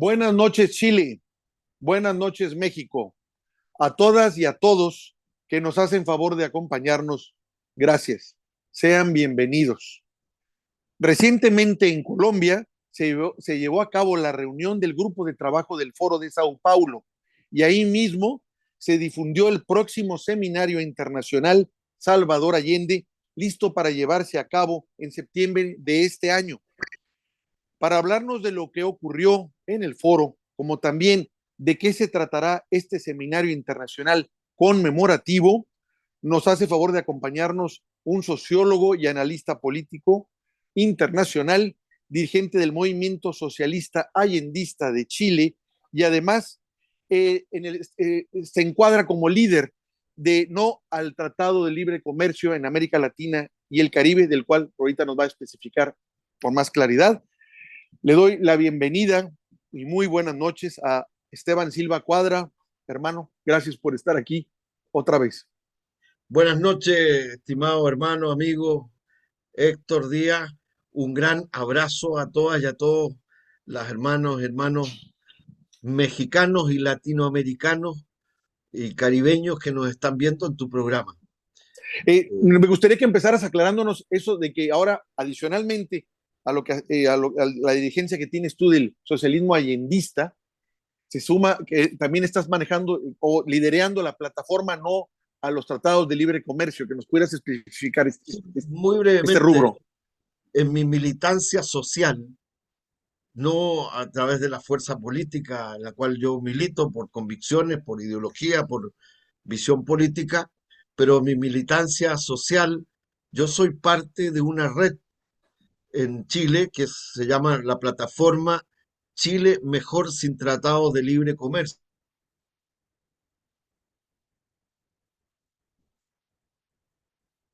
Buenas noches, Chile. Buenas noches, México. A todas y a todos que nos hacen favor de acompañarnos, gracias. Sean bienvenidos. Recientemente en Colombia se llevó a cabo la reunión del grupo de trabajo del Foro de Sao Paulo y ahí mismo se difundió el próximo seminario internacional Salvador Allende, listo para llevarse a cabo en septiembre de este año. Para hablarnos de lo que ocurrió en el foro, como también de qué se tratará este seminario internacional conmemorativo, nos hace favor de acompañarnos un sociólogo y analista político internacional, dirigente del movimiento socialista allendista de Chile y además se encuadra como líder de No al Tratado de Libre Comercio en América Latina y el Caribe, del cual ahorita nos va a especificar con más claridad. Le doy la bienvenida y muy buenas noches a Esteban Silva Cuadra. Hermano, gracias por estar aquí otra vez. Buenas noches, estimado hermano, amigo Héctor Díaz. Un gran abrazo a todas y a todos los hermanos mexicanos y latinoamericanos y caribeños que nos están viendo en tu programa. Me gustaría que empezaras aclarándonos eso de que ahora, adicionalmente a, a la dirigencia que tienes tú del socialismo allendista, se suma que también estás manejando o liderando la plataforma No a los Tratados de Libre Comercio, que nos pudieras especificar Muy este brevemente, rubro. en mi militancia social, no a través de la fuerza política en la cual yo milito por convicciones, por ideología, por visión política, pero mi militancia social, yo soy parte de una red en Chile que se llama la plataforma Chile Mejor sin Tratado de Libre Comercio.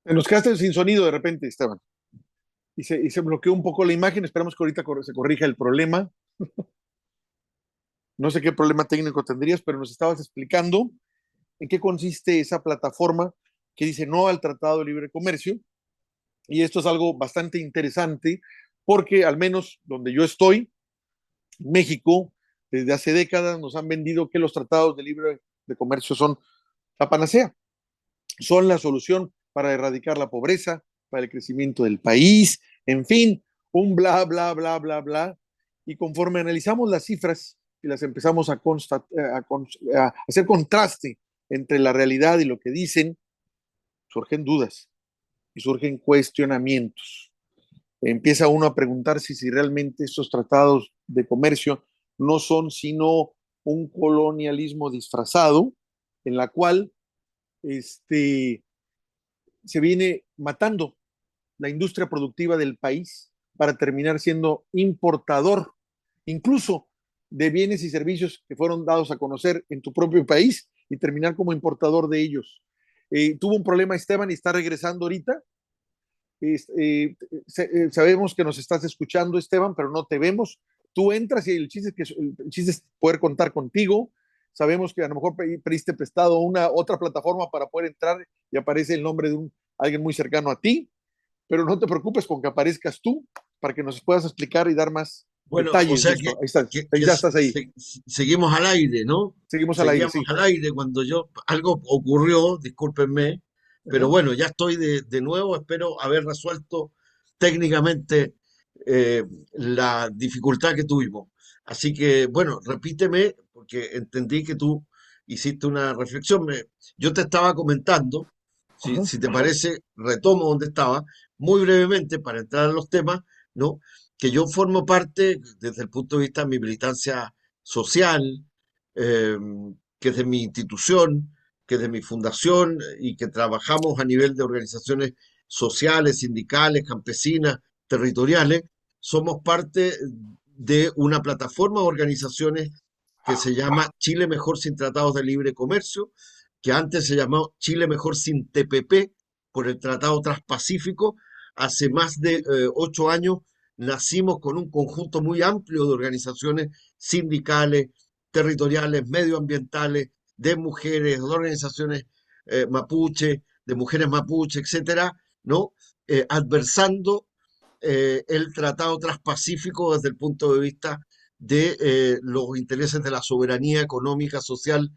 Nos quedaste sin sonido de repente, Esteban, y se bloqueó un poco la imagen. Esperamos que ahorita se corrija el problema. No sé qué problema técnico tendrías, pero nos estabas explicando en qué consiste esa plataforma que dice no al Tratado de Libre Comercio. Y esto es algo bastante interesante porque al menos donde yo estoy, México, desde hace décadas nos han vendido que los tratados de libre de comercio son la panacea, son la solución para erradicar la pobreza, para el crecimiento del país, en fin, un bla, bla, bla, bla, bla. Y conforme analizamos las cifras y las empezamos a hacer contraste entre la realidad y lo que dicen, surgen dudas y surgen cuestionamientos. Empieza uno a preguntarse si realmente estos tratados de comercio no son sino un colonialismo disfrazado en la cual se viene matando la industria productiva del país para terminar siendo importador, incluso de bienes y servicios que fueron dados a conocer en tu propio país y terminar como importador de ellos. Tuvo un problema Esteban y está regresando ahorita. Sabemos que nos estás escuchando, Esteban, pero no te vemos. Tú entras y el chiste es poder contar contigo. Sabemos que a lo mejor pediste prestado una otra plataforma para poder entrar y aparece el nombre de alguien muy cercano a ti, pero no te preocupes con que aparezcas tú para que nos puedas explicar y dar más Bueno, o detalles de sea esto. Ahí estás, que ya estás ahí. seguimos al aire, ¿no? Seguimos al aire, Seguíamos sí. al aire cuando algo ocurrió, discúlpenme, pero Ajá. bueno, ya estoy de nuevo, espero haber resuelto técnicamente eh, la dificultad que tuvimos. Así que, bueno, repíteme, porque entendí que tú hiciste una reflexión. Yo te estaba comentando, Ajá. si te parece, retomo donde estaba, muy brevemente para entrar en los temas, ¿no? Que yo formo parte, desde el punto de vista de mi militancia social, eh, que es de mi institución, que es de mi fundación y que trabajamos a nivel de organizaciones sociales, sindicales, campesinas, territoriales, somos parte de una plataforma de organizaciones que se llama Chile Mejor sin Tratados de Libre Comercio, que antes se llamó Chile Mejor sin TPP por el Tratado Transpacífico. Hace más de 8 años nacimos con un conjunto muy amplio de organizaciones sindicales, territoriales, medioambientales, de mujeres, de organizaciones mapuche, de mujeres mapuche, etcétera, ¿no? Adversando el Tratado Transpacífico desde el punto de vista de los intereses de la soberanía económica, social,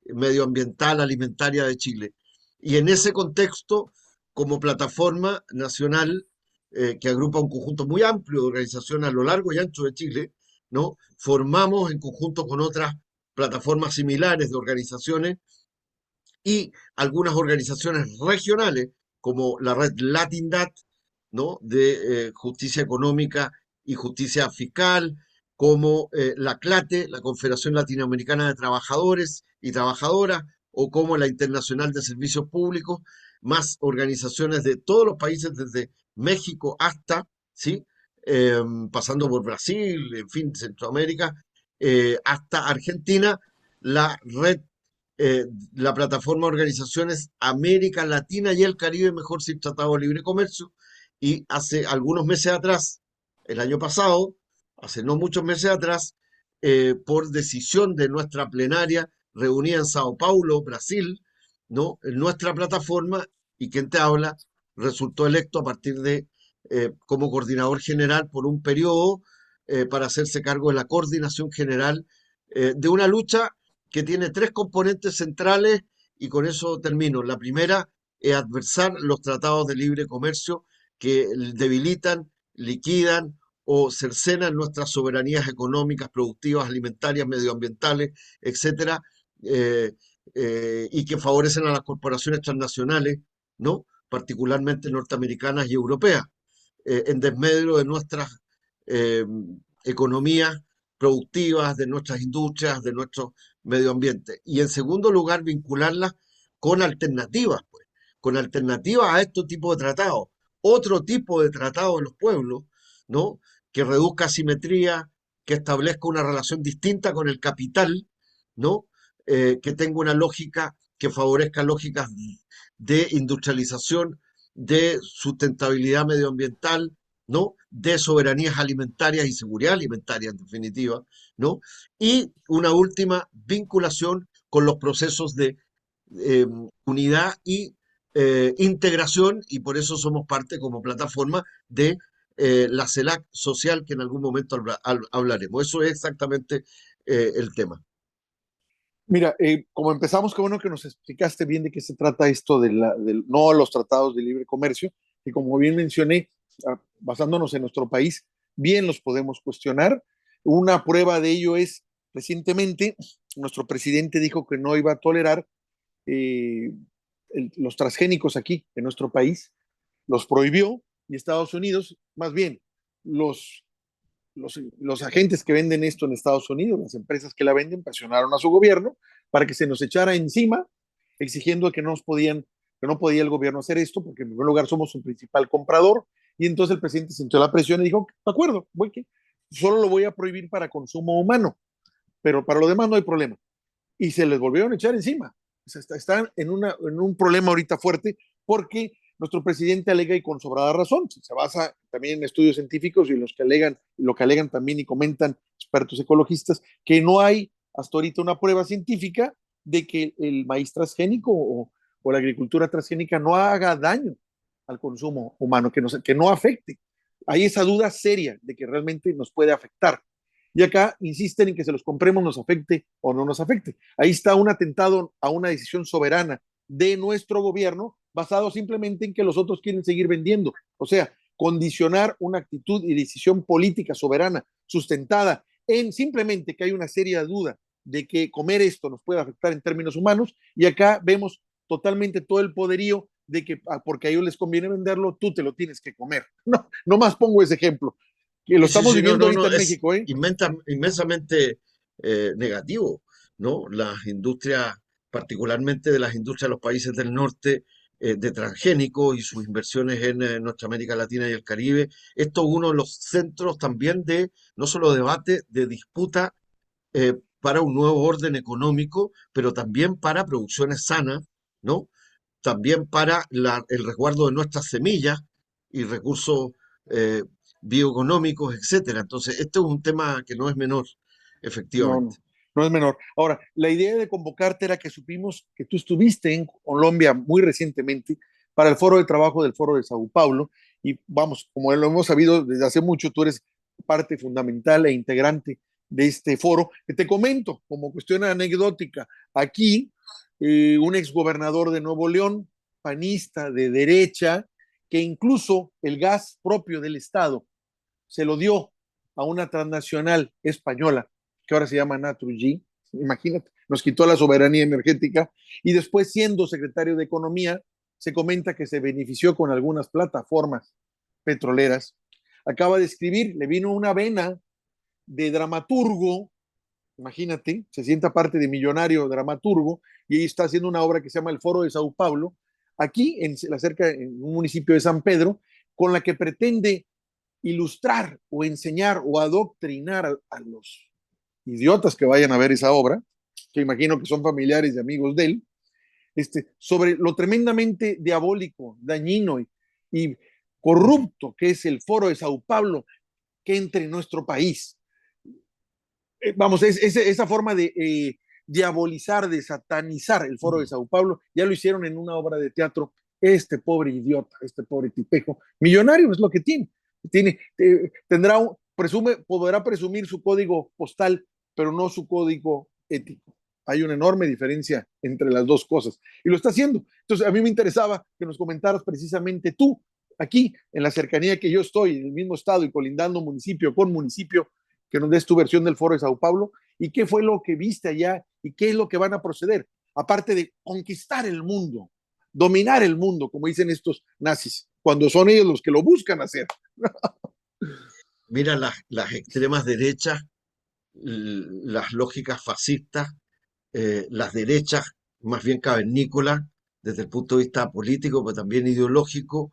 medioambiental, alimentaria de Chile. Y en ese contexto, como plataforma nacional que agrupa un conjunto muy amplio de organizaciones a lo largo y ancho de Chile, ¿no? Formamos en conjunto con otras plataformas similares de organizaciones y algunas organizaciones regionales, como la red Latindad, ¿no? De justicia económica y justicia fiscal, como la CLATE, la Confederación Latinoamericana de Trabajadores y Trabajadoras, o como la Internacional de Servicios Públicos, más organizaciones de todos los países, desde México hasta, ¿sí? Pasando por Brasil, en fin, Centroamérica, hasta Argentina, la red eh, la plataforma de organizaciones América Latina y el Caribe Mejor Sin Tratado de Libre Comercio. Y hace algunos meses atrás, el año pasado, hace no muchos meses atrás, por decisión de nuestra plenaria reunida en Sao Paulo, Brasil, ¿no? En nuestra plataforma, y quien te habla, resultó electo a partir de, como coordinador general por un periodo, para hacerse cargo de la coordinación general de una lucha que tiene tres componentes centrales y con eso termino. La primera es adversar los tratados de libre comercio que debilitan, liquidan o cercenan nuestras soberanías económicas, productivas, alimentarias, medioambientales, etcétera, eh, y que favorecen a las corporaciones transnacionales, ¿no? Particularmente norteamericanas y europeas, en desmedro de nuestras eh, economías productivas, de nuestras industrias, de nuestro medio ambiente. Y en segundo lugar, vincularlas con alternativas, pues, con alternativas a este tipo de tratados. Otro tipo de tratado de los pueblos, ¿no? Que reduzca asimetría, que establezca una relación distinta con el capital, ¿no? Que tenga una lógica que favorezca lógicas de industrialización, de sustentabilidad medioambiental, ¿no? De soberanías alimentarias y seguridad alimentaria, en definitiva, ¿no? Y una última vinculación con los procesos de unidad y integración, y por eso somos parte como plataforma de la CELAC social, que en algún momento hablaremos. Eso es exactamente el tema. Mira, como empezamos, qué bueno que nos explicaste bien de qué se trata esto no los tratados de libre comercio, que como bien mencioné, basándonos en nuestro país, bien los podemos cuestionar. Una prueba de ello es, recientemente, nuestro presidente dijo que no iba a tolerar eh, los transgénicos aquí en nuestro país, los prohibió y Estados Unidos, más bien, los los agentes que venden esto en Estados Unidos, las empresas que la venden, presionaron a su gobierno para que se nos echara encima, exigiendo que no podía el gobierno hacer esto, porque en primer lugar somos su principal comprador, y entonces el presidente sintió la presión y dijo, de acuerdo, solo lo voy a prohibir para consumo humano, pero para lo demás no hay problema. Y se les volvieron a echar encima. O sea, están en un problema ahorita fuerte porque nuestro presidente alega y con sobrada razón, se basa también en estudios científicos y los que alegan, lo que alegan también y comentan expertos ecologistas, que no hay hasta ahorita una prueba científica de que el maíz transgénico o la agricultura transgénica no haga daño al consumo humano, que no afecte. Hay esa duda seria de que realmente nos puede afectar. Y acá insisten en que se los compremos, nos afecte o no nos afecte. Ahí está un atentado a una decisión soberana de nuestro gobierno basado simplemente en que los otros quieren seguir vendiendo. O sea, condicionar una actitud y decisión política soberana sustentada en simplemente que hay una seria duda de que comer esto nos puede afectar en términos humanos, y acá vemos totalmente todo el poderío de que porque a ellos les conviene venderlo, tú te lo tienes que comer. No, no más pongo ese ejemplo, que lo Sí, sí, estamos sí, no, viviendo no, ahorita no, en es México, ¿eh? inmensamente negativo, ¿no? Las industrias, particularmente de las industrias de los países del norte, de transgénicos y sus inversiones en nuestra América Latina y el Caribe, esto es uno de los centros también de, no solo debate, de disputa para un nuevo orden económico, pero también para producciones sanas, ¿no? También para el resguardo de nuestras semillas y recursos eh, bioeconómicos, etcétera. Entonces, este es un tema que no es menor, No, efectivamente. no, no es menor. Ahora, la idea de convocarte era que supimos que tú estuviste en Colombia muy recientemente para el foro de trabajo del foro de Sao Paulo, y vamos, como lo hemos sabido desde hace mucho, tú eres parte fundamental e integrante de este foro, que te comento como cuestión anecdótica. Aquí, un exgobernador de Nuevo León, panista de derecha, que incluso el gas propio del Estado se lo dio a una transnacional española, que ahora se llama Naturgy, imagínate, nos quitó la soberanía energética, y después siendo secretario de Economía, se comenta que se benefició con algunas plataformas petroleras. Acaba de escribir, le vino una vena de dramaturgo, imagínate, se sienta parte de millonario dramaturgo, y ahí está haciendo una obra que se llama El Foro de Sao Paulo, aquí en un municipio de San Pedro, con la que pretende ilustrar o enseñar o adoctrinar a los idiotas que vayan a ver esa obra, que imagino que son familiares y amigos de él, sobre lo tremendamente diabólico, dañino y corrupto que es el Foro de Sao Paulo que entre en nuestro país. Vamos, esa forma de diabolizar, de satanizar el Foro de Sao Paulo, ya lo hicieron en una obra de teatro. Este pobre idiota, este pobre tipejo, millonario es lo que tiene. Podrá presumir su código postal, pero no su código ético. Hay una enorme diferencia entre las dos cosas. Y lo está haciendo. Entonces, a mí me interesaba que nos comentaras precisamente tú, aquí, en la cercanía que yo estoy, en el mismo estado y colindando municipio con municipio, que nos des tu versión del Foro de Sao Paulo y qué fue lo que viste allá y qué es lo que van a proceder, aparte de conquistar el mundo, dominar el mundo, como dicen estos nazis, cuando son ellos los que lo buscan hacer. Mira, las extremas derechas, las lógicas fascistas, las derechas más bien cavernícolas desde el punto de vista político, pero también ideológico,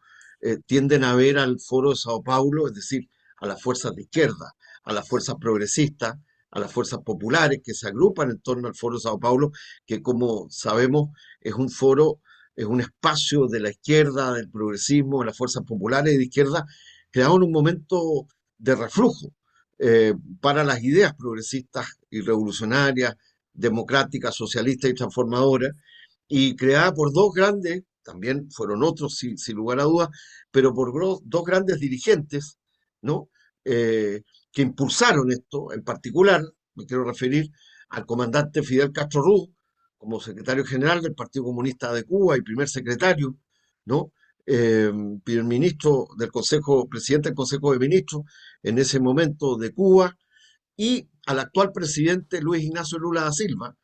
tienden a ver al Foro de Sao Paulo, es decir, a las fuerzas de izquierda, a las fuerzas progresistas, a las fuerzas populares que se agrupan en torno al Foro de Sao Paulo, que como sabemos es un foro, es un espacio de la izquierda, del progresismo, de las fuerzas populares y de izquierda, creado en un momento de reflujo eh, para las ideas progresistas y revolucionarias, democrática, socialista y transformadora, y creada por dos grandes, también fueron otros sin lugar a dudas, pero por dos grandes dirigentes, ¿no? Que impulsaron esto, en particular, me quiero referir al comandante Fidel Castro Ruz, como secretario general del Partido Comunista de Cuba y primer secretario, ¿no? Primer ministro del Consejo, presidente del Consejo de Ministros en ese momento de Cuba, y al actual presidente Luis Ignacio Lula da Silva,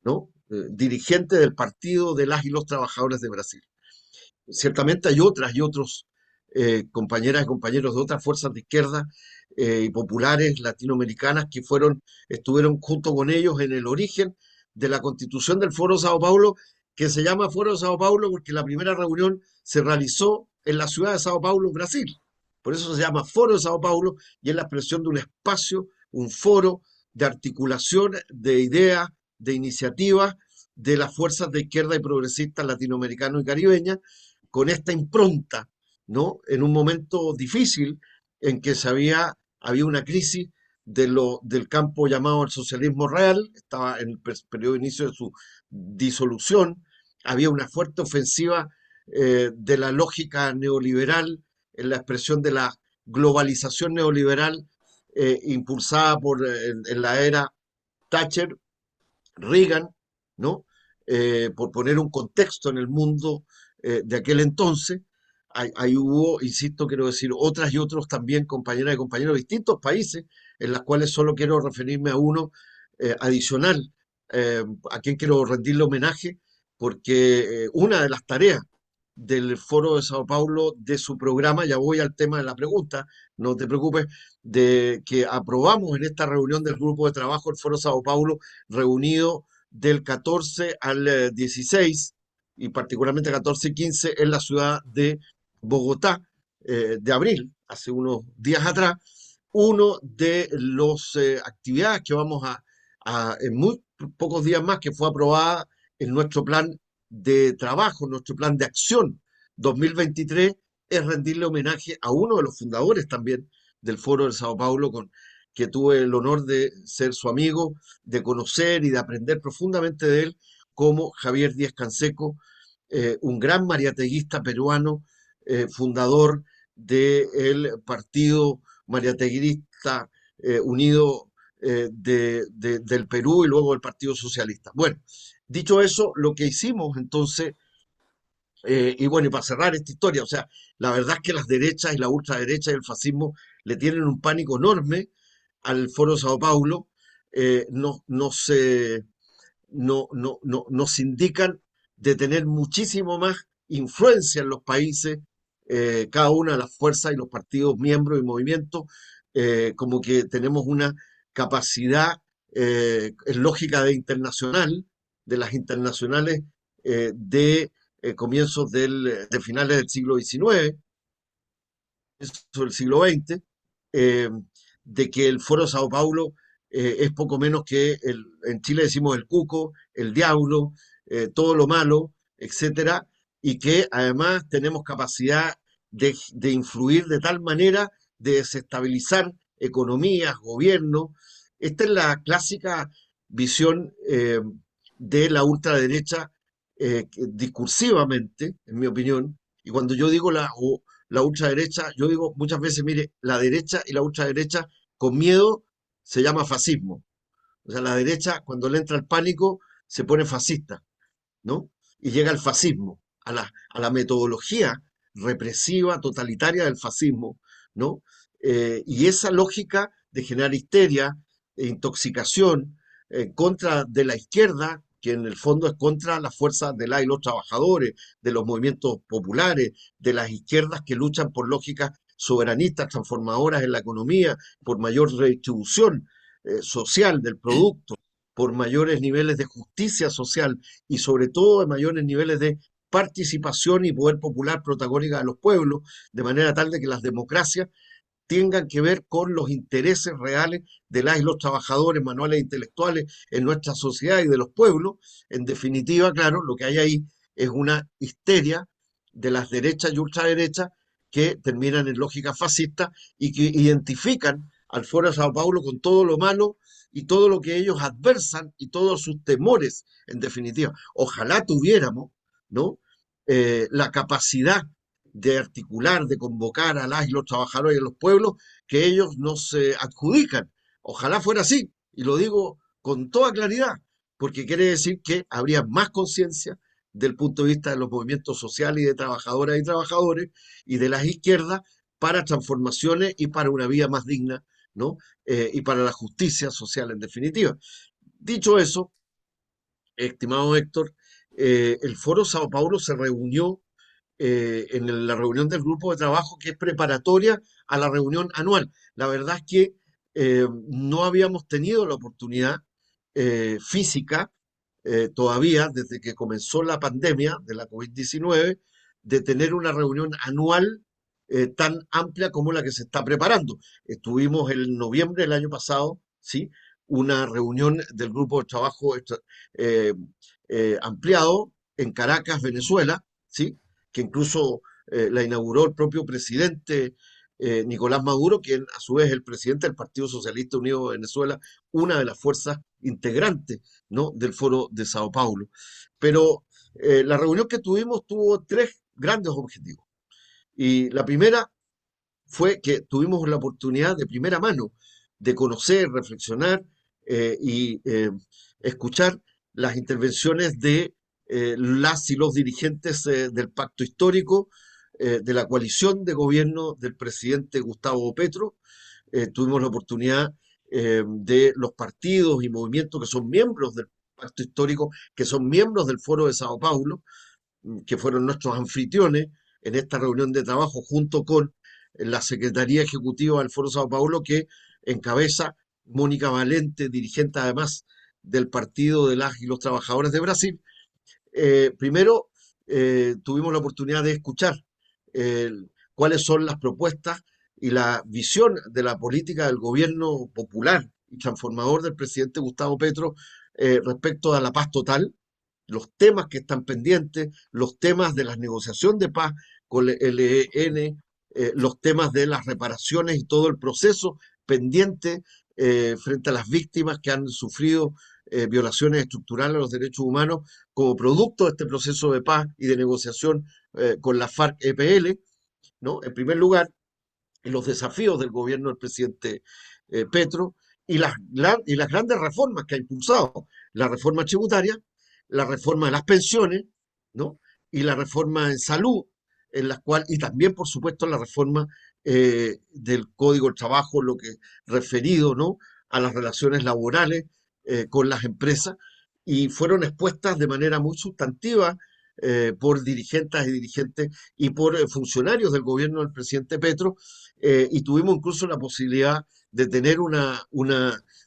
¿no? Dirigente del Partido de las y los Trabajadores de Brasil. Ciertamente hay otras y otros compañeras y compañeros de otras fuerzas de izquierda y populares latinoamericanas que estuvieron junto con ellos en el origen de la constitución del Foro Sao Paulo, que se llama Foro Sao Paulo porque la primera reunión se realizó en la ciudad de Sao Paulo, Brasil. Por eso se llama Foro de Sao Paulo y es la expresión de un espacio, un foro de articulación de ideas, de iniciativas de las fuerzas de izquierda y progresistas latinoamericanos y caribeñas, con esta impronta, ¿no? En un momento difícil en que había una crisis del campo llamado el socialismo real, estaba en el periodo de inicio de su disolución, había una fuerte ofensiva de la lógica neoliberal en la expresión de la globalización neoliberal impulsada en la era Thatcher, Reagan, ¿no? Por poner un contexto en el mundo de aquel entonces. Ahí hubo, insisto, quiero decir, otras y otros también, compañeras y compañeros de distintos países, en las cuales solo quiero referirme a uno adicional, a quien quiero rendirle homenaje, porque una de las tareas del Foro de Sao Paulo, de su programa, ya voy al tema de la pregunta, no te preocupes, de que aprobamos en esta reunión del grupo de trabajo el Foro Sao Paulo, reunido del 14 al 16 y particularmente 14 y 15 en la ciudad de Bogotá, de abril, hace unos días atrás, uno de las actividades que vamos en muy pocos días más, que fue aprobada en nuestro plan de trabajo, nuestro plan de acción 2023, es rendirle homenaje a uno de los fundadores también del Foro de Sao Paulo, que tuve el honor de ser su amigo, de conocer y de aprender profundamente de él, como Javier Díaz Canseco, un gran mariateguista peruano, fundador del partido mariateguista unido del Perú y luego del Partido Socialista. Bueno, dicho eso, lo que hicimos entonces, y bueno, y para cerrar esta historia, o sea, la verdad es que las derechas y la ultraderecha y el fascismo le tienen un pánico enorme al Foro Sao Paulo, no se nos indican de tener muchísimo más influencia en los países, cada una de las fuerzas y los partidos miembros y movimientos, como que tenemos una capacidad en lógica de internacional, de las internacionales de comienzos de finales del siglo XIX, del siglo XX, eh, de que el Foro Sao Paulo es poco menos que en Chile decimos el cuco, el diablo, todo lo malo, etcétera, y que además tenemos capacidad de influir de tal manera de desestabilizar economías, gobiernos. Esta es la clásica visión de la ultraderecha discursivamente, en mi opinión, y cuando yo digo la ultraderecha, yo digo muchas veces, mire, la derecha y la ultraderecha con miedo se llama fascismo. O sea, la derecha cuando le entra el pánico se pone fascista, ¿no? Y llega al fascismo, a la metodología represiva, totalitaria del fascismo, ¿no? Y esa lógica de generar histeria, intoxicación, en contra de la izquierda, que en el fondo es contra las fuerzas de la y los trabajadores, de los movimientos populares, de las izquierdas que luchan por lógicas soberanistas, transformadoras en la economía, por mayor redistribución social del producto, por mayores niveles de justicia social y sobre todo de mayores niveles de participación y poder popular protagónica de los pueblos, de manera tal de que las democracias tengan que ver con los intereses reales de las y los trabajadores manuales e intelectuales en nuestra sociedad y de los pueblos. En definitiva, claro, lo que hay ahí es una histeria de las derechas y ultraderechas que terminan en lógica fascista y que identifican al Foro de Sao Paulo con todo lo malo y todo lo que ellos adversan y todos sus temores, en definitiva. Ojalá tuviéramos, ¿no? La capacidad de articular, de convocar a las y los trabajadores y a los pueblos que ellos nos adjudican. Ojalá fuera así, y lo digo con toda claridad, porque quiere decir que habría más conciencia del punto de vista de los movimientos sociales y de trabajadoras y trabajadores y de las izquierdas para transformaciones y para una vida más digna, ¿no? Y para la justicia social en definitiva. Dicho eso, estimado Héctor, el Foro Sao Paulo se reunió en la reunión del grupo de trabajo que es preparatoria a la reunión anual. La verdad es que no habíamos tenido la oportunidad física todavía, desde que comenzó la pandemia de la COVID-19, de tener una reunión anual tan amplia como la que se está preparando. Estuvimos en noviembre del año pasado, ¿sí? Una reunión del grupo de trabajo eh, ampliado en Caracas, Venezuela, ¿sí? Que incluso la inauguró el propio presidente Nicolás Maduro, quien a su vez es el presidente del Partido Socialista Unido de Venezuela, una de las fuerzas integrantes, ¿no? Del Foro de Sao Paulo. Pero la reunión que tuvimos tuvo tres grandes objetivos. Y la primera fue que tuvimos la oportunidad de primera mano de conocer, reflexionar y escuchar las intervenciones de las y los dirigentes del pacto histórico, de la coalición de gobierno del presidente Gustavo Petro. Tuvimos la oportunidad de los partidos y movimientos que son miembros del pacto histórico, que son miembros del Foro de Sao Paulo, que fueron nuestros anfitriones en esta reunión de trabajo junto con la Secretaría Ejecutiva del Foro Sao Paulo que encabeza Mónica Valente, dirigente además del Partido de las y los Trabajadores de Brasil. Primero, tuvimos la oportunidad de escuchar eh, cuáles son las propuestas y la visión de la política del gobierno popular y transformador del presidente Gustavo Petro respecto a la paz total, los temas que están pendientes, los temas de la negociación de paz con el ELN, los temas de las reparaciones y todo el proceso pendiente frente a las víctimas que han sufrido violaciones estructurales a los derechos humanos como producto de este proceso de paz y de negociación con la FARC-EPL, ¿no? En primer lugar, los desafíos del gobierno del presidente Petro, y las grandes reformas que ha impulsado, la reforma tributaria, la reforma de las pensiones, ¿no? Y la reforma en salud, en las cuales, y también, por supuesto, la reforma del Código del Trabajo, lo que referido, ¿no? A las relaciones laborales con las empresas, y fueron expuestas de manera muy sustantiva por dirigentes y dirigentes y por funcionarios del gobierno del presidente Petro, y tuvimos incluso la posibilidad de tener una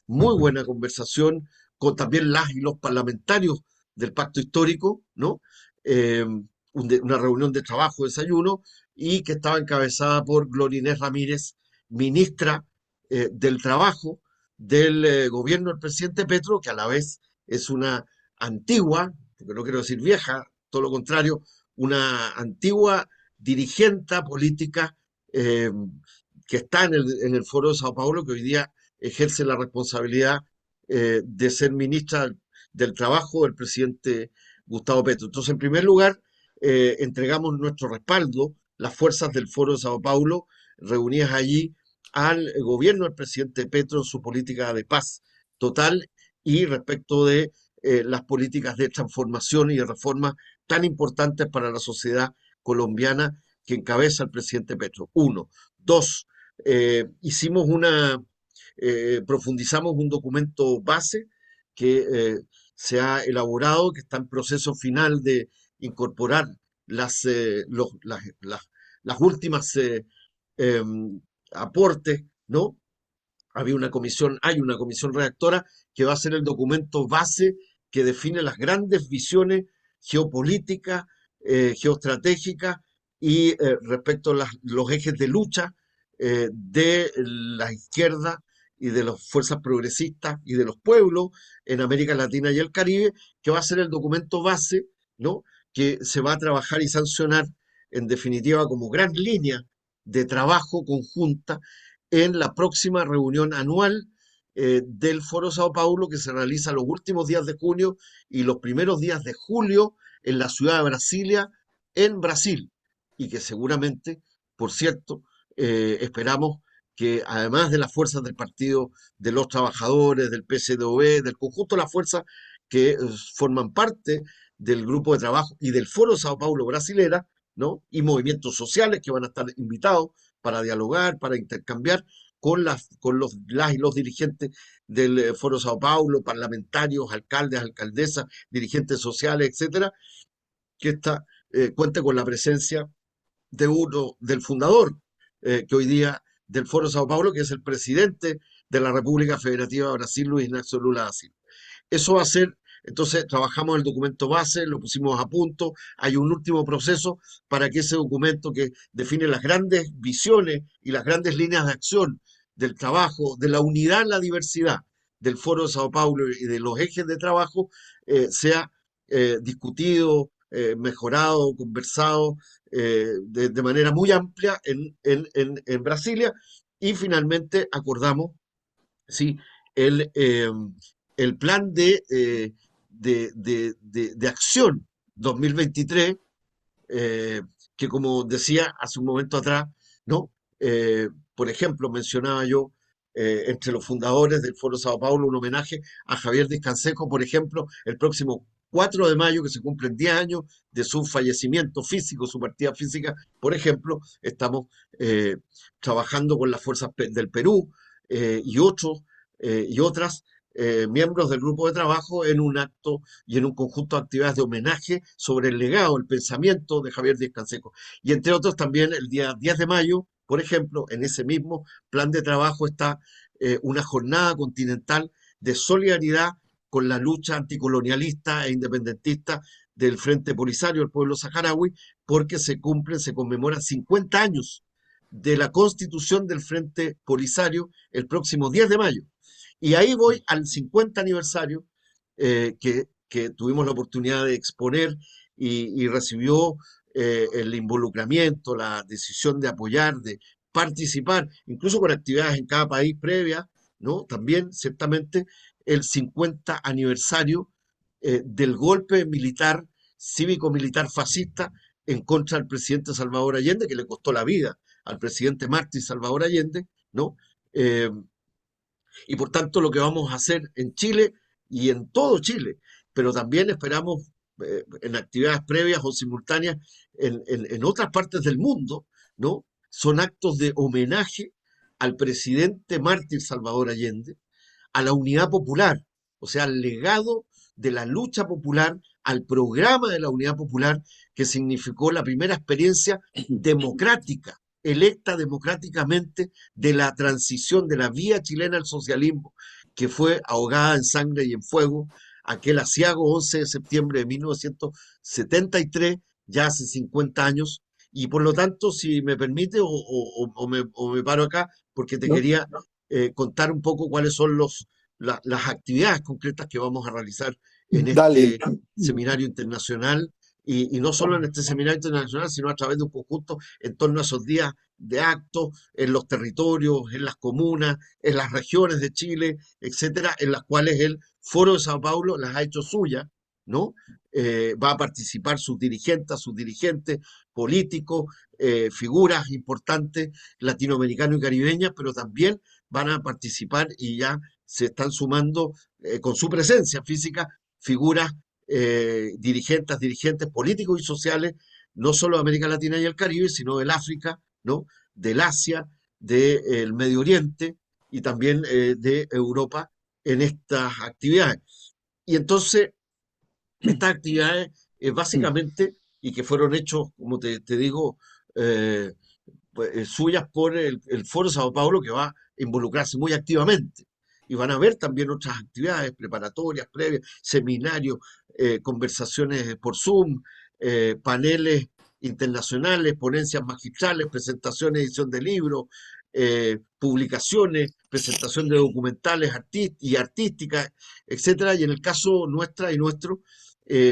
muy buena conversación con también las y los parlamentarios del Pacto Histórico, ¿no? Una reunión de trabajo, desayuno, y que estaba encabezada por Gloria Inés Ramírez, ministra del Trabajo del gobierno del presidente Petro, que a la vez es una antigua, porque no quiero decir vieja, todo lo contrario, una antigua dirigente política eh, que está en el Foro de Sao Paulo, que hoy día ejerce la responsabilidad de ser ministra del Trabajo del presidente Gustavo Petro. Entonces, en primer lugar, entregamos nuestro respaldo, las fuerzas del Foro de Sao Paulo, reunidas allí al gobierno del presidente Petro en su política de paz total y respecto de las políticas de transformación y de reforma tan importantes para la sociedad colombiana que encabeza el presidente Petro. Uno. Dos, hicimos profundizamos un documento base que se ha elaborado, que está en proceso final de incorporar las últimas aportes, ¿no? Hay una comisión redactora que va a ser el documento base que define las grandes visiones geopolíticas, geoestratégicas y respecto a los ejes de lucha de la izquierda y de las fuerzas progresistas y de los pueblos en América Latina y el Caribe, que va a ser el documento base, ¿no? Que se va a trabajar y sancionar en definitiva como gran línea de trabajo conjunta en la próxima reunión anual del Foro Sao Paulo, que se realiza los últimos días de junio y los primeros días de julio en la ciudad de Brasilia, en Brasil, y que seguramente, por cierto, esperamos que además de las fuerzas del Partido de los Trabajadores, del PCdoB, del conjunto de las fuerzas que forman parte del grupo de trabajo y del Foro Sao Paulo brasilera, ¿no? Y movimientos sociales que van a estar invitados para dialogar, para intercambiar las y los dirigentes del Foro Sao Paulo, parlamentarios, alcaldes, alcaldesas, dirigentes sociales, etcétera, que cuenta con la presencia del fundador, que hoy día del Foro Sao Paulo, que es el presidente de la República Federativa de Brasil, Luis Ignacio Lula da Silva. Eso va a ser, entonces trabajamos el documento base, lo pusimos a punto, hay un último proceso para que ese documento que define las grandes visiones y las grandes líneas de acción del trabajo, de la unidad en la diversidad del Foro de Sao Paulo y de los ejes de trabajo, sea discutido, mejorado, conversado de manera muy amplia en Brasilia, y finalmente acordamos, ¿sí? el, eh, el plan de acción 2023, eh, que como decía hace un momento atrás, ¿no? Por ejemplo, mencionaba yo entre los fundadores del Foro Sao Paulo un homenaje a Javier Descanseco, por ejemplo, el próximo 4 de mayo, que se cumplen 10 años de su fallecimiento físico, su partida física, por ejemplo, estamos trabajando con las fuerzas del Perú y otros y otras miembros del grupo de trabajo en un acto y en un conjunto de actividades de homenaje sobre el legado, el pensamiento de Javier Díaz Canseco. Y entre otros también el día 10 de mayo, por ejemplo, en ese mismo plan de trabajo está una jornada continental de solidaridad con la lucha anticolonialista e independentista del Frente Polisario del pueblo saharaui, porque se conmemoran 50 años de la constitución del Frente Polisario el próximo 10 de mayo. Y ahí voy al 50 aniversario que tuvimos la oportunidad de exponer y recibió el involucramiento, la decisión de apoyar, de participar, incluso con actividades en cada país previa, ¿no? También, ciertamente, el 50 aniversario del golpe militar, cívico-militar fascista en contra del presidente Salvador Allende, que le costó la vida al presidente Martí Salvador Allende, ¿no? Eh, Y por tanto lo que vamos a hacer en Chile y en todo Chile, pero también esperamos en actividades previas o simultáneas en otras partes del mundo, ¿no? Son actos de homenaje al presidente mártir Salvador Allende, a la unidad popular, o sea, al legado de la lucha popular, al programa de la unidad popular, que significó la primera experiencia democrática, electa democráticamente, de la transición de la vía chilena al socialismo, que fue ahogada en sangre y en fuego aquel aciago 11 de septiembre de 1973, ya hace 50 años. Y por lo tanto, si me permite, o me paro acá, porque te ¿no? quería contar un poco cuáles son las actividades concretas que vamos a realizar en Dale. este seminario internacional y no solo en este seminario internacional, sino a través de un conjunto en torno a esos días de actos en los territorios, en las comunas, en las regiones de Chile, etcétera, en las cuales el Foro de Sao Paulo las ha hecho suyas, ¿no? Va a participar sus dirigentes políticos, figuras importantes latinoamericanas y caribeñas, pero también van a participar y ya se están sumando con su presencia física figuras dirigentes políticos y sociales, no solo de América Latina y el Caribe, sino del África, ¿no? Del Asia, del Medio Oriente y también de Europa en estas actividades. Y entonces, estas actividades básicamente, y que fueron hechos, como te digo, eh, pues, suyas por el Foro Sao Paulo, que va a involucrarse muy activamente. Y van a haber también otras actividades preparatorias, previas, seminarios, conversaciones por Zoom, paneles internacionales, ponencias magistrales, presentaciones, edición de libros, publicaciones, presentación de documentales y artísticas, etcétera. Y en el caso nuestra y nuestro,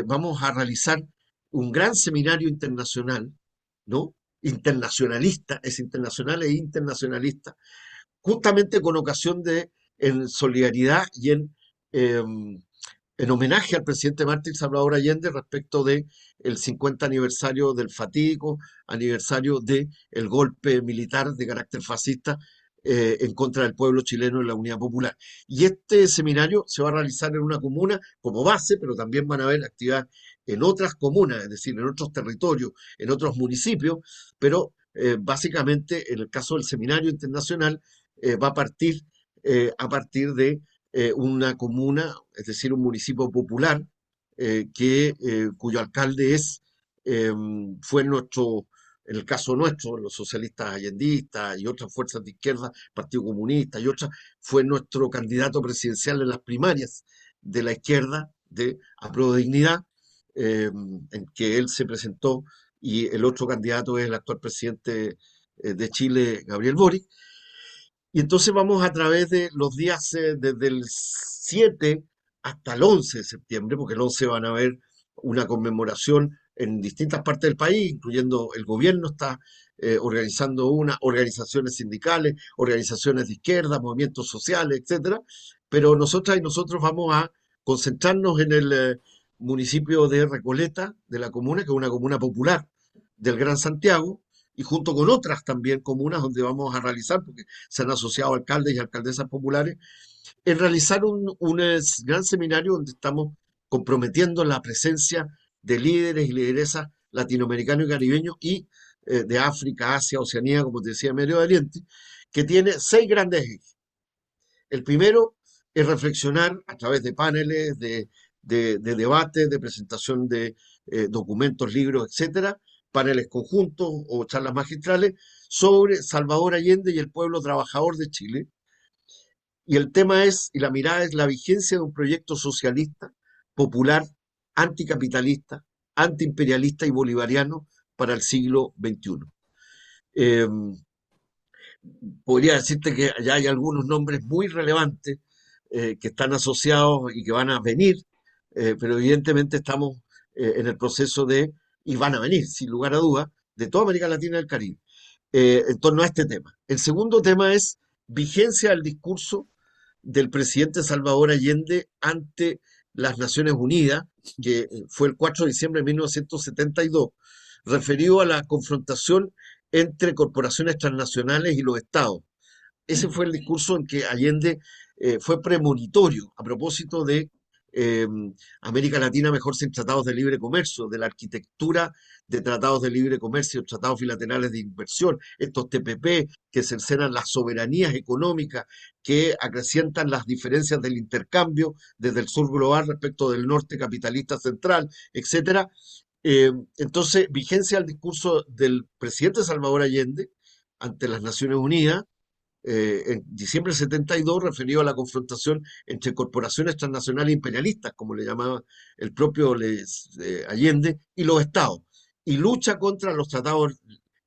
vamos a realizar un gran seminario internacional, ¿no? Internacionalista, es internacional e internacionalista, justamente con ocasión de, en solidaridad y en homenaje al presidente Mártir Salvador Allende respecto de el 50 aniversario del fatídico aniversario del golpe militar de carácter fascista en contra del pueblo chileno en la Unidad Popular. Y este seminario se va a realizar en una comuna como base, pero también van a haber actividades en otras comunas, es decir, en otros territorios, en otros municipios, pero básicamente en el caso del seminario internacional va a partir de una comuna, es decir, un municipio popular, cuyo alcalde eh, fue nuestro, en el caso nuestro, los socialistas allendistas y otras fuerzas de izquierda, Partido Comunista y otras, fue nuestro candidato presidencial en las primarias de la izquierda de Apruebo Dignidad, en que él se presentó y el otro candidato es el actual presidente de Chile, Gabriel Boric. Y entonces vamos a través de los días desde el 7 hasta el 11 de septiembre, porque el 11 van a haber una conmemoración en distintas partes del país, incluyendo el gobierno está organizando organizaciones sindicales, organizaciones de izquierda, movimientos sociales, etcétera. Pero nosotras y nosotros vamos a concentrarnos en el municipio de Recoleta, de la comuna, que es una comuna popular del Gran Santiago, y junto con otras también comunas donde vamos a realizar, porque se han asociado alcaldes y alcaldesas populares, en realizar un gran seminario donde estamos comprometiendo la presencia de líderes y lideresas latinoamericanos y caribeños y de África, Asia, Oceanía, como te decía, Medio Oriente, que tiene 6 grandes ejes. El primero es reflexionar a través de paneles, de debates, de presentación de documentos, libros, etcétera, paneles conjuntos o charlas magistrales sobre Salvador Allende y el pueblo trabajador de Chile. Y el tema es, y la mirada es la vigencia de un proyecto socialista, popular, anticapitalista, antiimperialista y bolivariano para el siglo XXI. Eh, Podría decirte que ya hay algunos nombres muy relevantes que están asociados y que van a venir, pero evidentemente estamos en el proceso de, y van a venir, sin lugar a dudas, de toda América Latina y el Caribe, en torno a este tema. El segundo tema es vigencia del discurso del presidente Salvador Allende ante las Naciones Unidas, que fue el 4 de diciembre de 1972, referido a la confrontación entre corporaciones transnacionales y los estados. Ese fue el discurso en que Allende fue premonitorio a propósito de eh, América Latina mejor sin tratados de libre comercio, de la arquitectura de tratados de libre comercio, tratados bilaterales de inversión, estos TPP que cercenan las soberanías económicas, que acrecientan las diferencias del intercambio desde el sur global respecto del norte capitalista central, etcétera. Entonces, vigencia al discurso del presidente Salvador Allende ante las Naciones Unidas en diciembre del 72, referido a la confrontación entre corporaciones transnacionales imperialistas, como le llamaba el propio Allende, y los estados, y lucha contra los tratados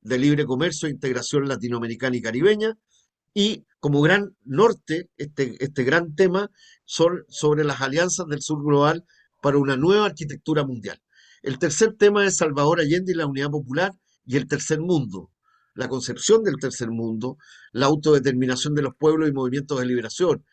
de libre comercio e integración latinoamericana y caribeña, y como gran norte, este gran tema son sobre las alianzas del sur global para una nueva arquitectura mundial. El tercer tema es Salvador Allende y la unidad popular y el tercer mundo, la concepción del tercer mundo, la autodeterminación de los pueblos y movimientos de liberación,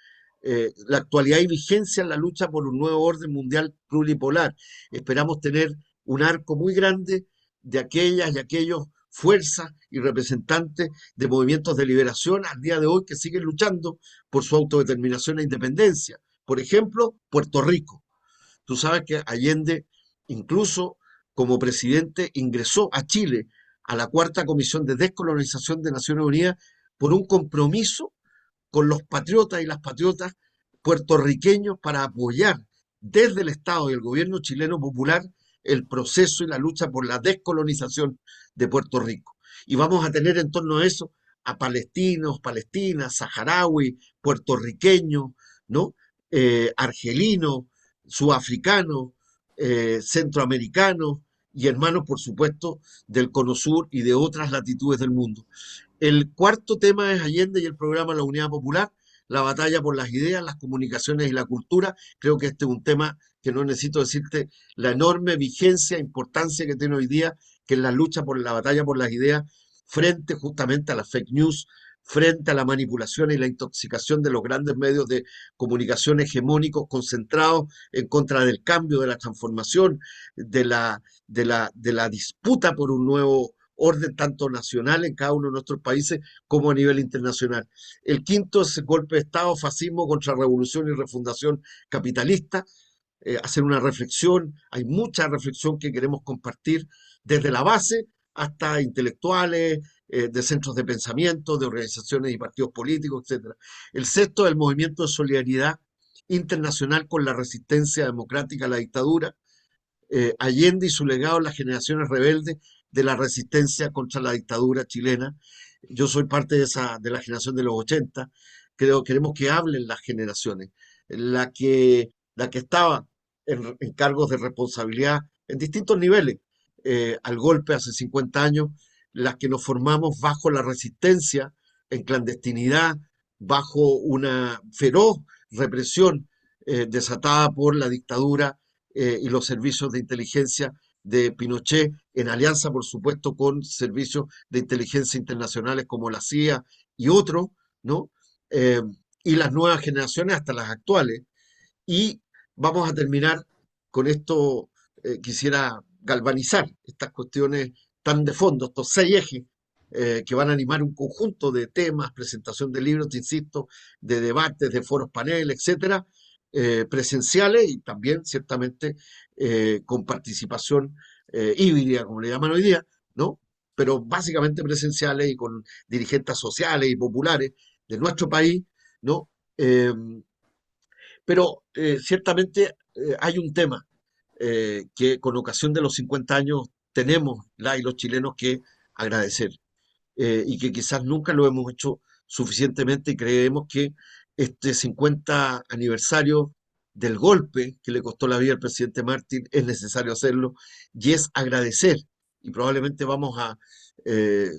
la actualidad y vigencia en la lucha por un nuevo orden mundial pluripolar. Esperamos tener un arco muy grande de aquellas y aquellos fuerzas y representantes de movimientos de liberación al día de hoy que siguen luchando por su autodeterminación e independencia. Por ejemplo, Puerto Rico. Tú sabes que Allende, incluso como presidente, ingresó a Chile a la Cuarta Comisión de Descolonización de Naciones Unidas por un compromiso con los patriotas y las patriotas puertorriqueños para apoyar desde el Estado y el gobierno chileno popular el proceso y la lucha por la descolonización de Puerto Rico. Y vamos a tener en torno a eso a palestinos, palestinas, saharauis, puertorriqueños, ¿no? Argelinos, sudafricanos, centroamericanos y hermanos, por supuesto, del Cono Sur y de otras latitudes del mundo. El cuarto tema es Allende y el programa La Unidad Popular, la batalla por las ideas, las comunicaciones y la cultura. Creo que este es un tema que no necesito decirte la enorme vigencia e importancia que tiene hoy día, que es la lucha por la batalla por las ideas frente justamente a las fake news, frente a la manipulación y la intoxicación de los grandes medios de comunicación hegemónicos concentrados en contra del cambio, de la transformación, de la disputa por un nuevo orden tanto nacional en cada uno de nuestros países como a nivel internacional. El quinto es el golpe de Estado, fascismo, contrarrevolución y refundación capitalista. Hacer una reflexión, hay mucha reflexión que queremos compartir desde la base hasta intelectuales, de centros de pensamiento, de organizaciones y partidos políticos, etcétera. El sexto es el movimiento de solidaridad internacional con la resistencia democrática a la dictadura. Allende y su legado en las generaciones rebeldes de la resistencia contra la dictadura chilena. Yo soy parte de la generación de los 80. Queremos que hablen las generaciones. La que estaba en cargos de responsabilidad en distintos niveles, al golpe hace 50 años, las que nos formamos bajo la resistencia, en clandestinidad, bajo una feroz represión desatada por la dictadura y los servicios de inteligencia de Pinochet, en alianza, por supuesto, con servicios de inteligencia internacionales como la CIA y otros, ¿no? Eh, y las nuevas generaciones hasta las actuales. Y vamos a terminar con esto, quisiera galvanizar estas cuestiones tan de fondo, estos 6 ejes que van a animar un conjunto de temas, presentación de libros, te insisto, de debates, de foros, paneles, etcétera, presenciales y también ciertamente con participación híbrida, como le llaman hoy día, ¿no? Pero básicamente presenciales y con dirigentes sociales y populares de nuestro país, ¿no? Pero ciertamente hay un tema que con ocasión de los 50 años tenemos, la y los chilenos, que agradecer y que quizás nunca lo hemos hecho suficientemente y creemos que este 50 aniversario del golpe que le costó la vida al presidente Martín es necesario hacerlo y es agradecer y probablemente vamos a eh,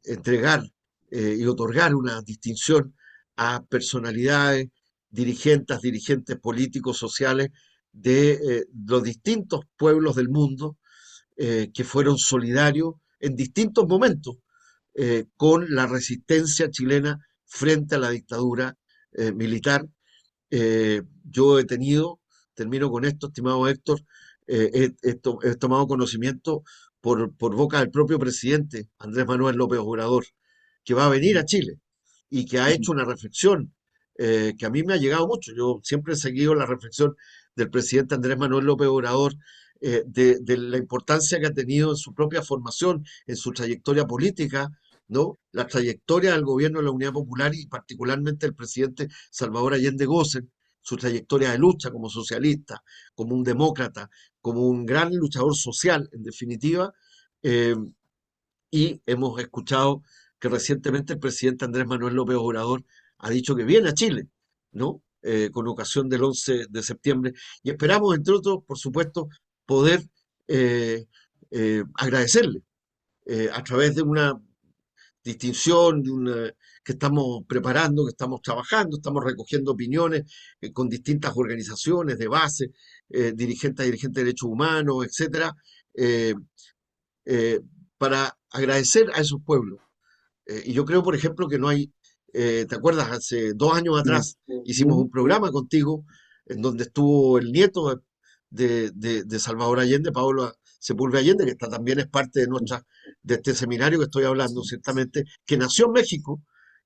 entregar y otorgar una distinción a personalidades, dirigentes políticos, sociales de los distintos pueblos del mundo que fueron solidarios en distintos momentos con la resistencia chilena frente a la dictadura militar. Yo he tenido, termino con esto, estimado Héctor, he tomado conocimiento por boca del propio presidente Andrés Manuel López Obrador, que va a venir a Chile y que ha hecho una reflexión que a mí me ha llegado mucho. Yo siempre he seguido la reflexión del presidente Andrés Manuel López Obrador, de la importancia que ha tenido en su propia formación, en su trayectoria política, ¿no? La trayectoria del gobierno de la Unidad Popular y particularmente el presidente Salvador Allende Gossen, su trayectoria de lucha como socialista, como un demócrata, como un gran luchador social, en definitiva. eh, y hemos escuchado que recientemente el presidente Andrés Manuel López Obrador ha dicho que viene a Chile, ¿no? Con ocasión del 11 de septiembre. Y esperamos, entre otros, por supuesto, poder eh, agradecerle a través de una distinción, que estamos preparando, que estamos trabajando, estamos recogiendo opiniones con distintas organizaciones de base, dirigentes de derechos humanos, etcétera, eh, eh, para agradecer a esos pueblos. Y yo creo, por ejemplo, que no hay, ¿te acuerdas? Hace 2 años atrás hicimos un programa contigo en donde estuvo el nieto de Salvador Allende, Pablo Sepúlveda Allende, que está, también es parte de este seminario que estoy hablando, ciertamente, que nació en México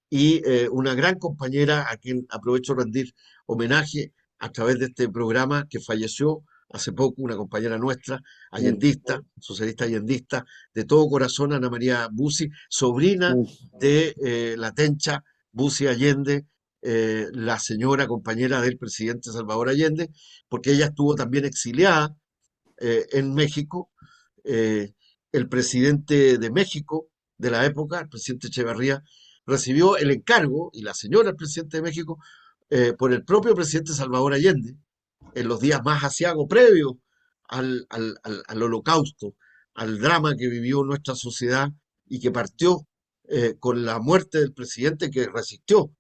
y una gran compañera a quien aprovecho rendir homenaje a través de este programa, que falleció hace poco, una compañera nuestra, allendista, socialista allendista, de todo corazón, Ana María Bussi, sobrina de la Tencha Bussi Allende, la señora compañera del presidente Salvador Allende, porque ella estuvo también exiliada en México. Eh, el presidente de México de la época, el presidente Echeverría, recibió el encargo, y la señora, el presidente de México, por el propio presidente Salvador Allende, en los días más aciagos previos al holocausto, al drama que vivió nuestra sociedad y que partió con la muerte del presidente que resistió,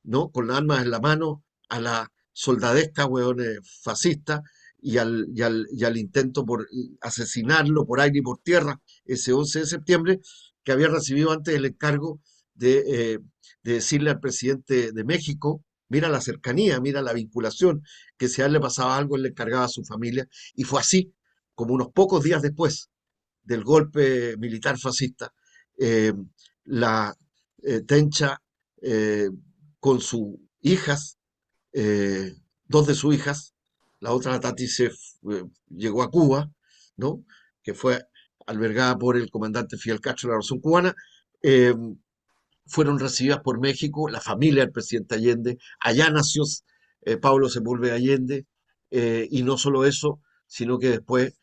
¿no? Con las armas en la mano a la soldadesca, hueones, fascista y al intento por asesinarlo por aire y por tierra ese 11 de septiembre, que había recibido antes el encargo de, eh, de decirle al presidente de México, mira la cercanía, mira la vinculación, que si a él le pasaba algo, él le encargaba a su familia, y fue así, como unos pocos días después del golpe militar fascista, eh, la Tencha, eh, con sus hijas, eh, dos de sus hijas, la otra, la Tati, llegó a Cuba, ¿no? Que fue albergada por el comandante Fidel Castro de la Revolución Cubana. eh, Fueron recibidas por México, la familia del presidente Allende, allá nació Pablo Sepúlveda Allende, y no solo eso, sino que después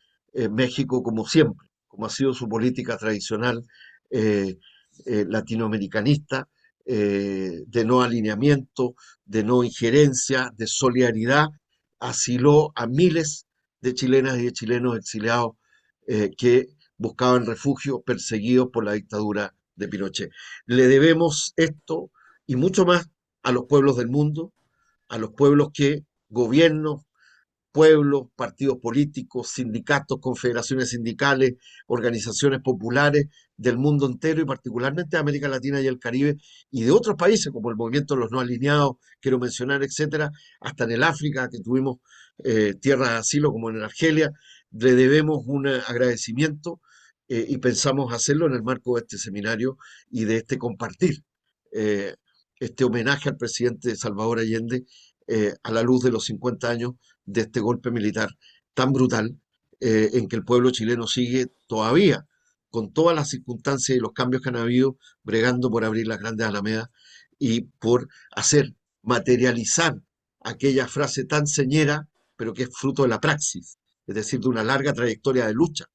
México, como siempre, como ha sido su política tradicional eh, latinoamericanista, de no alineamiento, de no injerencia, de solidaridad, asiló a miles de chilenas y de chilenos exiliados que buscaban refugio perseguidos por la dictadura de Pinochet. Le debemos esto y mucho más a los pueblos del mundo, a los pueblos que gobiernos, pueblos, partidos políticos, sindicatos, confederaciones sindicales, organizaciones populares del mundo entero y particularmente de América Latina y el Caribe y de otros países como el movimiento de los no alineados, quiero mencionar, etcétera, hasta en el África que tuvimos tierras de asilo como en Argelia. Le debemos un agradecimiento y pensamos hacerlo en el marco de este seminario y de este compartir, eh, este homenaje al presidente Salvador Allende a la luz de los 50 años de este golpe militar tan brutal, en que el pueblo chileno sigue todavía, con todas las circunstancias y los cambios que han habido, bregando por abrir las grandes alamedas y por hacer materializar aquella frase tan señera, pero que es fruto de la praxis, es decir, de una larga trayectoria de lucha,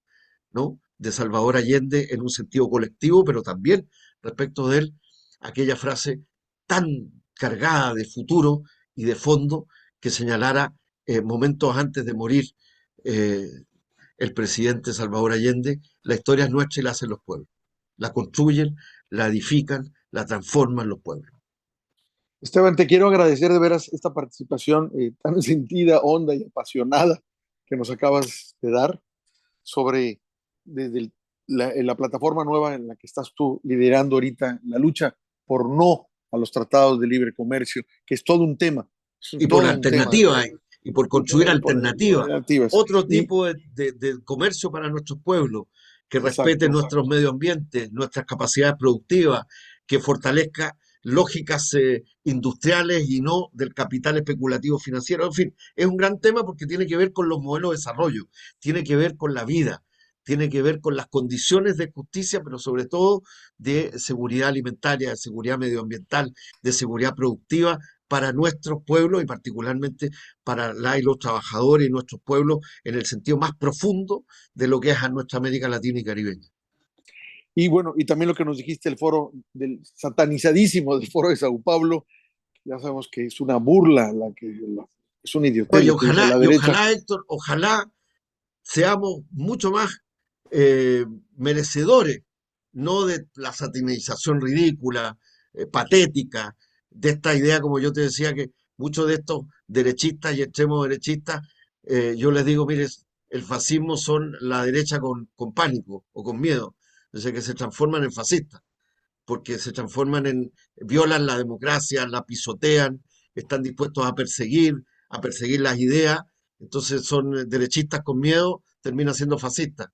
¿no? De Salvador Allende en un sentido colectivo, pero también respecto de él, aquella frase tan cargada de futuro y de fondo que señalara momentos antes de morir eh, el presidente Salvador Allende: la historia es nuestra y la hacen los pueblos. La construyen, la edifican, la transforman los pueblos. Esteban, te quiero agradecer de veras esta participación tan sentida, honda y apasionada que nos acabas de dar sobre desde la plataforma nueva en la que estás tú liderando ahorita la lucha por no a los tratados de libre comercio, que es todo un tema, es Y por todo un tema, alternativas, y por construir por alternativas, alternativas. otro Y tipo de comercio para nuestros pueblos, que respete exacto, nuestros medio ambientes, nuestras capacidades productivas, que fortalezca lógicas industriales y no del capital especulativo financiero. En fin, es un gran tema porque tiene que ver con los modelos de desarrollo, tiene que ver con la vida, tiene que ver con las condiciones de justicia, pero sobre todo de seguridad alimentaria, de seguridad medioambiental, de seguridad productiva para nuestros pueblos y particularmente para y los trabajadores y nuestros pueblos en el sentido más profundo de lo que es a nuestra América Latina y Caribeña. Y bueno, y también lo que nos dijiste, el foro del satanizadísimo del foro de Sao Paulo, ya sabemos que es una burla, es una idiotez Oye, lo que usa la y derecha. ojalá, Héctor, ojalá seamos mucho más merecedores, no de la satirización ridícula, patética, de esta idea, como yo te decía, que muchos de estos derechistas y extremos derechistas, yo les digo, mire, el fascismo son la derecha con pánico o con miedo, o sea, que se transforman en fascistas porque se transforman violan la democracia, la pisotean, están dispuestos a perseguir las ideas, entonces son derechistas con miedo, terminan siendo fascistas.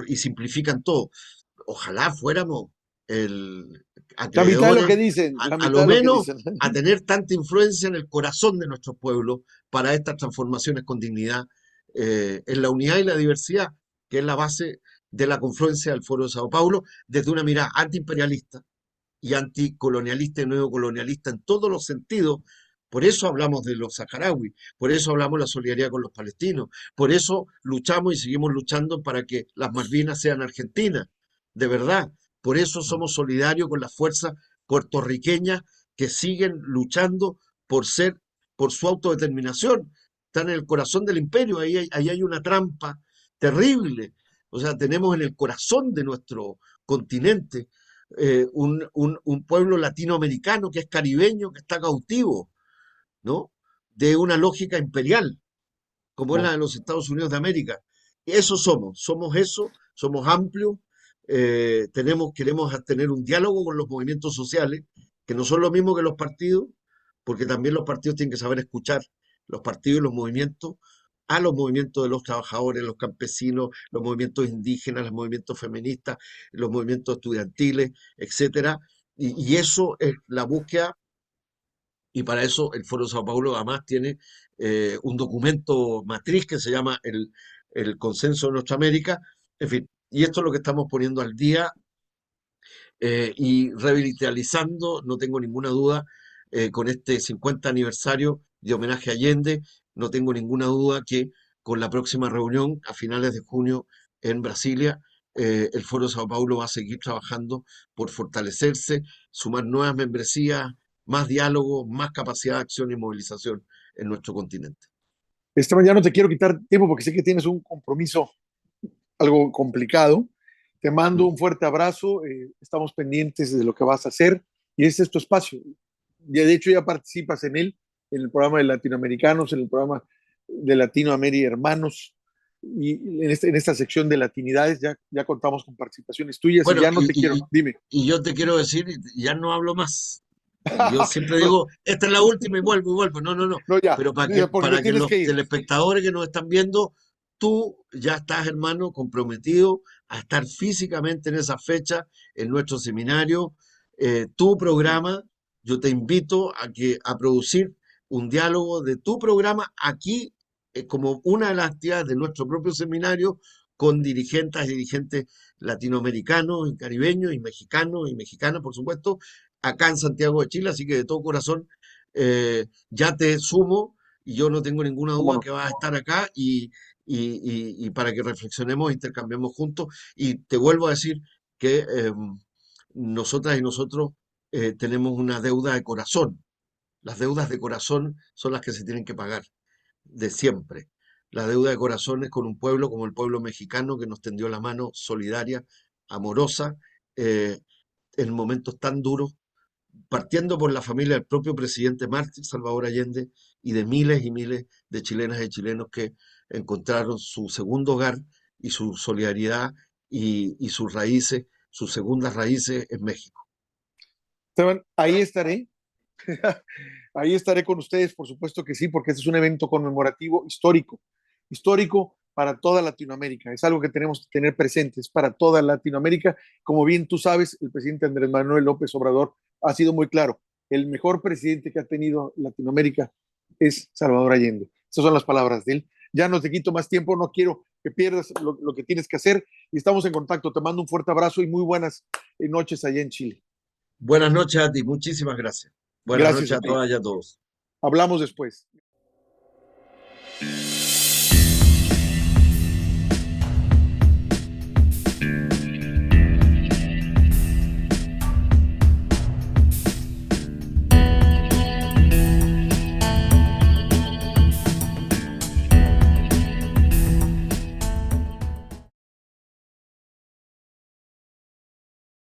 Y simplifican todo. Ojalá fuéramos el, La mitad de lo que acreedores, dicen, la a mitad lo de lo que menos dicen. a tener tanta influencia en el corazón de nuestros pueblos para estas transformaciones con dignidad, en la unidad y la diversidad, que es la base de la confluencia del Foro de Sao Paulo, desde una mirada antiimperialista y anticolonialista y neocolonialista en todos los sentidos. Por eso hablamos de los saharauis, por eso hablamos de la solidaridad con los palestinos, por eso luchamos y seguimos luchando para que las Malvinas sean argentinas, de verdad. Por eso somos solidarios con las fuerzas puertorriqueñas que siguen luchando por ser, por su autodeterminación. Están en el corazón del imperio, ahí hay una trampa terrible. O sea, tenemos en el corazón de nuestro continente un pueblo latinoamericano que es caribeño, que está cautivo, ¿no? De una lógica imperial, como es la de los Estados Unidos de América. Eso somos eso, somos amplios, queremos tener un diálogo con los movimientos sociales, que no son lo mismo que los partidos, porque también los partidos tienen que saber escuchar los partidos y los movimientos, a los movimientos de los trabajadores, los campesinos, los movimientos indígenas, los movimientos feministas, los movimientos estudiantiles, etcétera. Y eso es la búsqueda y para eso el Foro de Sao Paulo además tiene un documento matriz que se llama el Consenso de Nuestra América. En fin, y esto es lo que estamos poniendo al día y revitalizando, no tengo ninguna duda, con este 50 aniversario de homenaje a Allende, no tengo ninguna duda que con la próxima reunión a finales de junio en Brasilia, el Foro de Sao Paulo va a seguir trabajando por fortalecerse, sumar nuevas membresías, más diálogo, más capacidad de acción y movilización en nuestro continente. Esteban, ya no te quiero quitar tiempo porque sé que tienes un compromiso algo complicado. Te mando Mm. un fuerte abrazo, estamos pendientes de lo que vas a hacer y este es tu espacio. Ya, de hecho, ya participas en el programa de latinoamericanos, en el programa de Latinoamérica Hermanos y en esta sección de latinidades ya contamos con participaciones tuyas y Bueno, ya no te quiero, dime. y yo te quiero decir, ya no hablo más. Yo siempre digo, esta es la última y vuelvo y vuelvo. No, no, no. No, ya, Pero porque te para que tienes los que ir. telespectadores que nos están viendo, tú ya estás, hermano, comprometido a estar físicamente en esa fecha en nuestro seminario. Tu programa, yo te invito a producir un diálogo de tu programa aquí, como una de las actividades de nuestro propio seminario con dirigentes y dirigentes latinoamericanos y caribeños y mexicanas, por supuesto, acá en Santiago de Chile, así que de todo corazón ya te sumo y yo no tengo ninguna ¿Cómo duda no? que vas a estar acá y para que reflexionemos, intercambiemos juntos. Y te vuelvo a decir que nosotras y nosotros tenemos una deuda de corazón. Las deudas de corazón son las que se tienen que pagar de siempre. La deuda de corazón es con un pueblo como el pueblo mexicano que nos tendió la mano solidaria, amorosa, eh, en momentos tan duros partiendo por la familia del propio presidente mártir Salvador Allende y de miles y miles de chilenas y chilenos que encontraron su segundo hogar y su solidaridad y sus raíces, sus segundas raíces en México. Esteban, ahí estaré. Ahí estaré con ustedes, por supuesto que sí, porque este es un evento conmemorativo histórico. Histórico para toda Latinoamérica. Es algo que tenemos que tener presente, es para toda Latinoamérica. Como bien tú sabes, el presidente Andrés Manuel López Obrador ha sido muy claro. El mejor presidente que ha tenido Latinoamérica es Salvador Allende. Esas son las palabras de él. Ya no te quito más tiempo, no quiero que pierdas lo que tienes que hacer y estamos en contacto. Te mando un fuerte abrazo y muy buenas noches allá en Chile. Buenas noches a ti, muchísimas gracias. Buenas Gracias noches a a ti. todas y a todos. Hablamos después.